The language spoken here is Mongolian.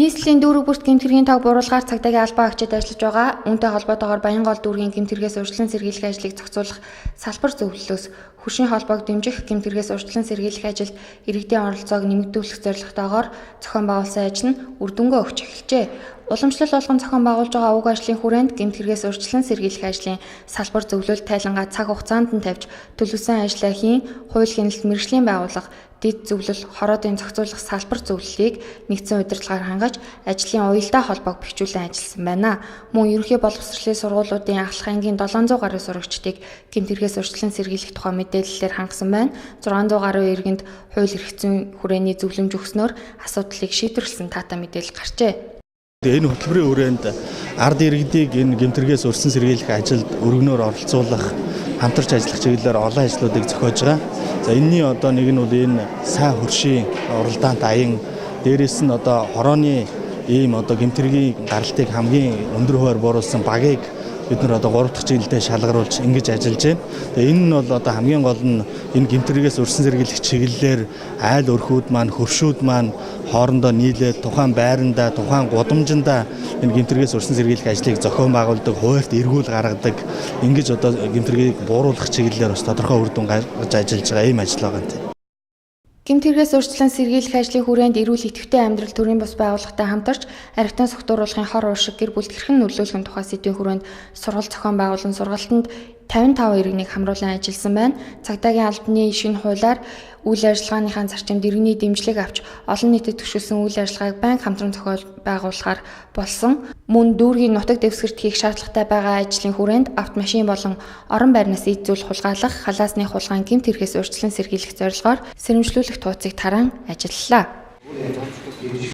Нийслэлийн дүүрэг бүрт гэмтэргийн тог буруулахаар цагдаагийн албан агчид ажиллаж байгаа. Үүнтэй холбоотойгоор Баянгол дүүргийн гэмтэргээс урьдчилан сэргийлэх ажлыг зохицуулах салбар зөвлөлөөс хүчин холбоог дэмжих гэмтэргээс урьдчилан сэргийлэх ажилд иргэдийн оролцоог нэмэгдүүлэх зорилготойгоор зохион байгуулсан ажил нь үр дүнгээ өгч эхэлжээ. Уламжлал болгон зохион байгуулж байгаа уг ажлын хүрээнд гэмтэргээс урьдчилан сэргийлэх ажлын салбар зөвлөлт тайлангаа цаг хугацаанд нь тавьж төлөвлөсөн ажлаа хийн, хууль хяналт мэргэжлийн байгууллага дэд зөвлөл хороодын зохицуулах салбар зөвлөлийг нэгдсэн удирдлагаар хангаж ажлын уялдаа холбоог бэхжүүлэн ажилласан байна. Мөн ерөнхий боловсролын сургуулиудын ахлах ангийн 700 гаруй сурагчдыг гэмтэргээс урьдчилан сэргийлэх тухай мэдээллээр хангасан байна. 600 гаруй иргэнд хууль эрх зүйн хүрээний зөвлөмж өгснөөр асуудлыг шийдвэрлсэн таатай мэдээлэл гарчээ. Энэ хөтөлбөрийн хүрээнд ард иргэдийг энэ гэмтэргээс урьдчилан сэргийлэх ажилд өргөнөөр оролцуулах, хамтарч ажиллах чиглэлээр олон ажлуудыг зохиож байгаа. За энэний нэг нь бол энэ сайн хөршийн уралдаант аян, дээрээс нь хорооны ийм гэмтэргийн гаралтыг хамгийн өндөр хувиар бууруулсан багийг бид нар 3 дахь чиглэлдээ шалгаруулж ингэж ажиллаж байна. Тэгээ энэ нь бол хамгийн гол нь энэ гэмтэргээс урьдчилан сэргийлэх чиглэлээр айл өрхүүд маань, хөршүүд маань хоорондоо нийлээд тухайн байранда, тухайн гудамжиндаа энэ гэмтэргээс урьдчилан сэргийлэх ажлыг зохион байгуулдаг, хуульд эргүүл гаргадаг, ингэж гэмтэргийг бууруулах чиглэлээр бас тодорхой үр дүн гаргаж ажиллаж байгаа ийм ажил байгаа юм. Гэмтэргээс урьдчилан сэргийлэх ажлын хүрээнд эрүүл идэвхтэй амьдрал төрийн бус байгууллагатай хамтарч архитан согтууруулахын хор уршиг гэр бүлд хэрхэн нөлөөлөх тухай сэдвийн хүрээнд сургалт зохион байгуулан сургалтанд 55 иргэнийг хамруулан ажилласан байна. Цагдаагийн албаны шинэ хуулиар үйл ажиллагааныхаа зарчимд иргэний дэмжлэг авч олон нийтэд түшүүлсэн үйл ажиллагааг байнга хамтран зохион байгуулахаар болсон. Мөн дүүргийн нутаг дэвсгэрт хийх шаардлагатай байгаа ажлын хүрээнд автомашин болон орон байрнаас эд зүйл хулгайлах, халаасны хулгайн гэмт хэрэгээс урьдчилан сэргийлэх зорилгоор сэрэмжлүүлэх тууцыг тараан ажиллалаа.